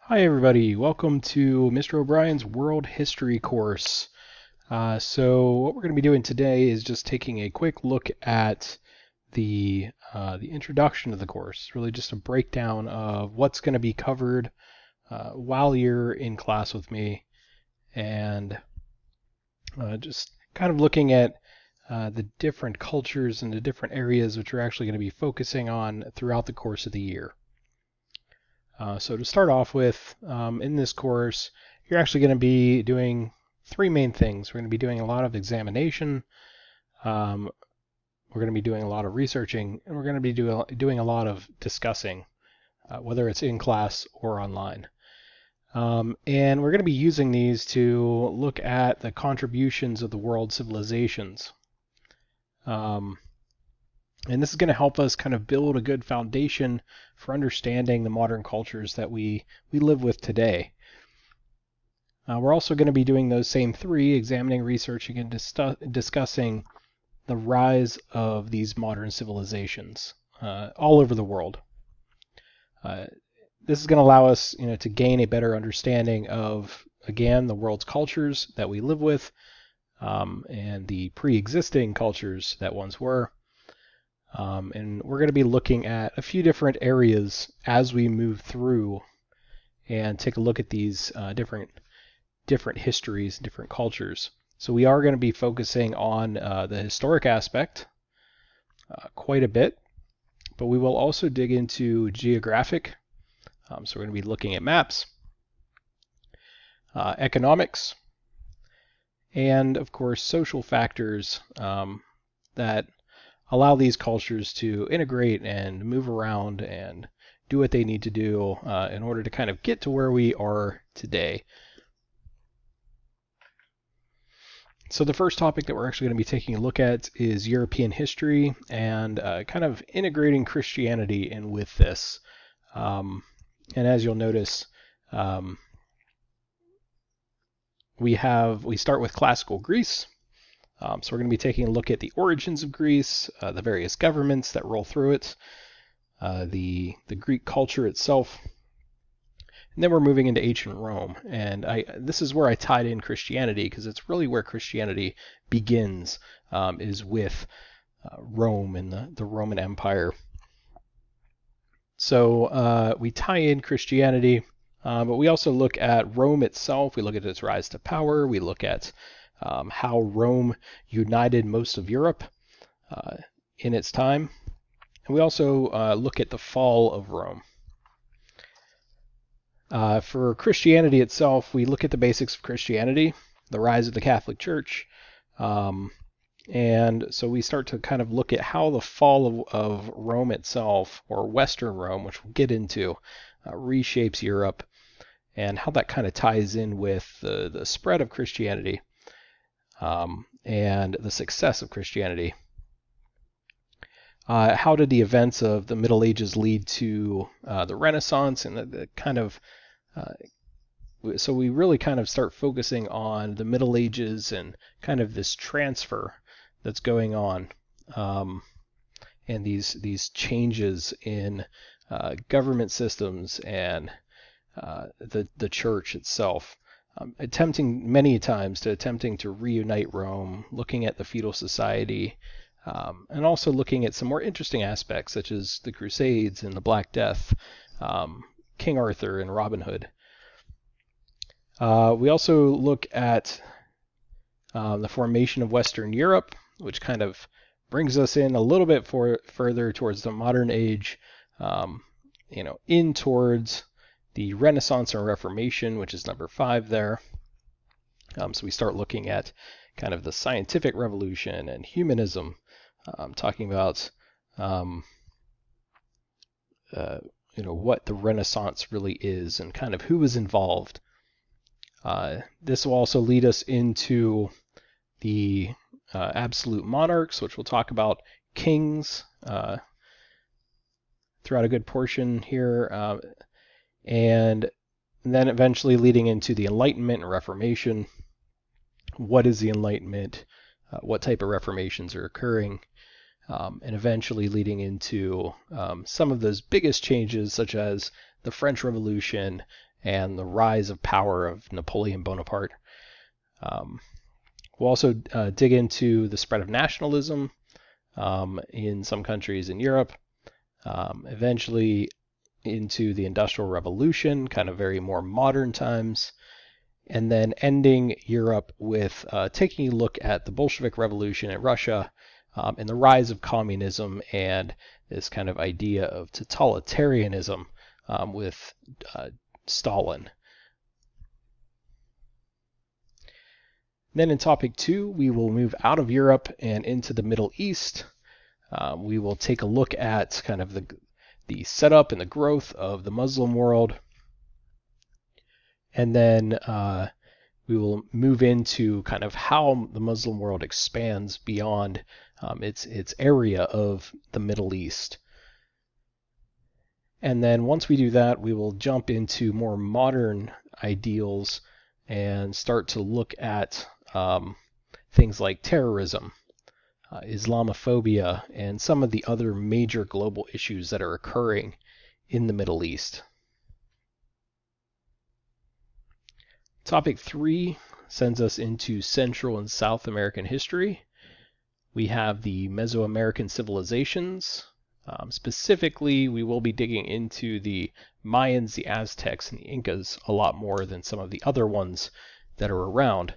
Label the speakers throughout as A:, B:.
A: Hi everybody, welcome to Mr. O'Brien's World History course. So what we're going to be doing today is just taking a quick look at the introduction to the course, really just a breakdown of what's going to be covered while you're in class with me, and just kind of looking at the different cultures and the different areas which we're actually going to be focusing on throughout the course of the year. So to start off with, in this course, you're actually going to be doing three main things. We're going to be doing a lot of examination, we're going to be doing a lot of researching, and we're going to be doing a lot of discussing, whether it's in class or online. And we're going to be using these to look at the contributions of the world civilizations. And this is going to help us kind of build a good foundation for understanding the modern cultures that we live with today. We're also going to be doing those same three, examining, researching, and discussing the rise of these modern civilizations all over the world. This is going to allow us, to gain a better understanding of, again, the world's cultures that we live with, and the pre-existing cultures that once were. And we're going to be looking at a few different areas as we move through and take a look at these different histories, different cultures. So we are going to be focusing on the historic aspect quite a bit, but we will also dig into geographic. So we're going to be looking at maps, economics, and of course social factors that allow these cultures to integrate and move around and do what they need to do in order to kind of get to where we are today. So the first topic that we're actually going to be taking a look at is European history and kind of integrating Christianity in with this. And as you'll notice, we start with classical Greece. So we're going to be taking a look at the origins of Greece, the various governments that roll through it, the Greek culture itself, and then we're moving into ancient Rome. And this is where I tied in Christianity, because it's really where Christianity begins, is with Rome and the Roman Empire. So we tie in Christianity, but we also look at Rome itself. We look at its rise to power. We look at how Rome united most of Europe in its time. And we also look at the fall of Rome. For Christianity itself, we look at the basics of Christianity, the rise of the Catholic Church, and so we start to kind of look at how the fall of Rome itself, or Western Rome, which we'll get into, reshapes Europe, and how that kind of ties in with the spread of Christianity. And the success of Christianity. How did the events of the Middle Ages lead to the Renaissance and the kind of so we really kind of start focusing on the Middle Ages and kind of this transfer that's going on, and these changes in government systems and the church itself. Attempting many times to reunite Rome, looking at the feudal society, and also looking at some more interesting aspects such as the Crusades and the Black Death, King Arthur and Robin Hood. We also look at the formation of Western Europe, which kind of brings us in a little bit further towards the modern age, in towards the Renaissance and Reformation, which is number 5 there. So we start looking at kind of the scientific revolution and humanism, talking about what the Renaissance really is and kind of who was involved. This will also lead us into the absolute monarchs, which we'll talk about kings throughout a good portion here. And then eventually leading into the Enlightenment and Reformation. What is the Enlightenment? What type of reformations are occurring? and eventually leading into some of those biggest changes, such as the French Revolution and the rise of power of Napoleon Bonaparte. We'll also dig into the spread of nationalism in some countries in Europe, eventually into the Industrial Revolution, kind of very more modern times, and then ending Europe with taking a look at the Bolshevik Revolution in Russia and the rise of communism and this kind of idea of totalitarianism with Stalin. Then in topic 2, we will move out of Europe and into the Middle East. We will take a look at kind of the setup and the growth of the Muslim world. And then we will move into kind of how the Muslim world expands beyond its area of the Middle East. And then once we do that, we will jump into more modern ideals and start to look at things like terrorism, Islamophobia, and some of the other major global issues that are occurring in the Middle East. Topic 3 sends us into Central and South American history. We have the Mesoamerican civilizations. Specifically, we will be digging into the Mayans, the Aztecs, and the Incas a lot more than some of the other ones that are around.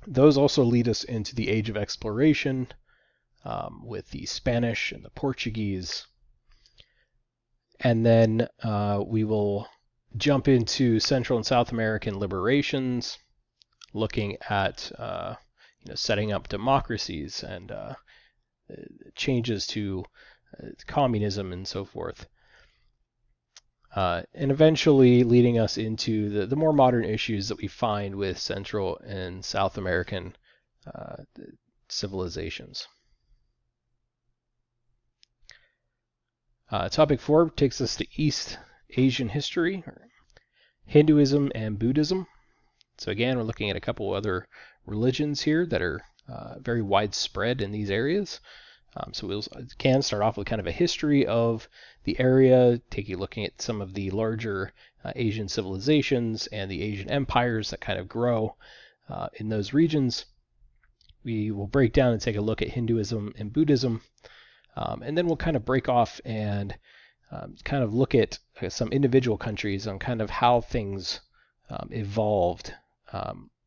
A: Those also lead us into the Age of Exploration with the Spanish and the Portuguese. And then we will jump into Central and South American liberations, looking at setting up democracies and changes to communism and so forth. And eventually leading us into the more modern issues that we find with Central and South American civilizations. Topic 4 takes us to East Asian history, Hinduism and Buddhism. So again, we're looking at a couple other religions here that are very widespread in these areas. So we can start off with kind of a history of the area, looking at some of the larger Asian civilizations and the Asian empires that kind of grow in those regions. We will break down and take a look at Hinduism and Buddhism, and then we'll kind of break off and kind of look at some individual countries on kind of how things evolved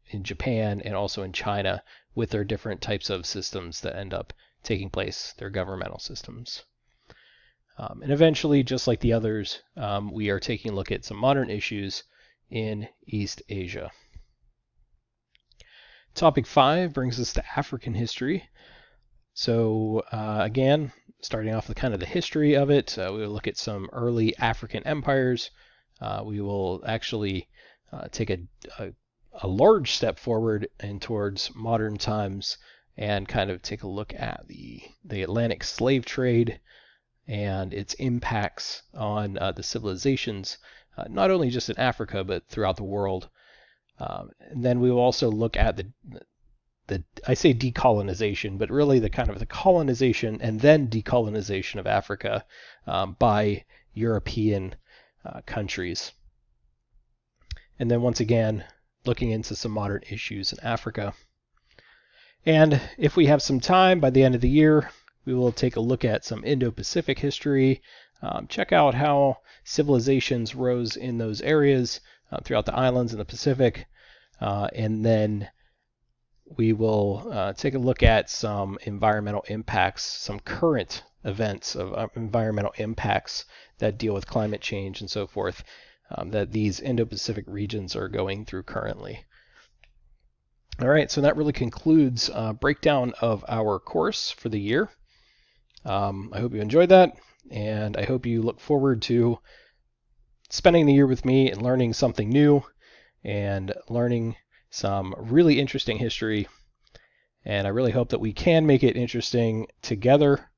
A: in Japan and also in China with their different types of systems that end up taking place, their governmental systems. And eventually, just like the others, we are taking a look at some modern issues in East Asia. Topic 5 brings us to African history. So again, starting off with kind of the history of it, we will look at some early African empires. We will actually take a large step forward and towards modern times and kind of take a look at the Atlantic slave trade and its impacts on the civilizations, not only just in Africa, but throughout the world. And then we will also look at I say decolonization, but really the kind of the colonization and then decolonization of Africa by European countries. And then once again, looking into some modern issues in Africa. And if we have some time by the end of the year, we will take a look at some Indo-Pacific history, check out how civilizations rose in those areas throughout the islands in the Pacific, and then we will take a look at some environmental impacts, some current events of environmental impacts that deal with climate change and so forth that these Indo-Pacific regions are going through currently. All right, so that really concludes breakdown of our course for the year. I hope you enjoyed that, and I hope you look forward to spending the year with me and learning something new and learning some really interesting history. And I really hope that we can make it interesting together,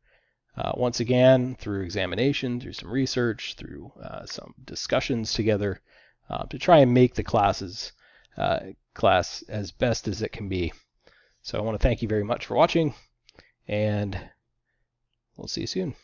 A: once again, through examination, through some research, through some discussions together, to try and make the class as best as it can be. So I want to thank you very much for watching, and we'll see you soon.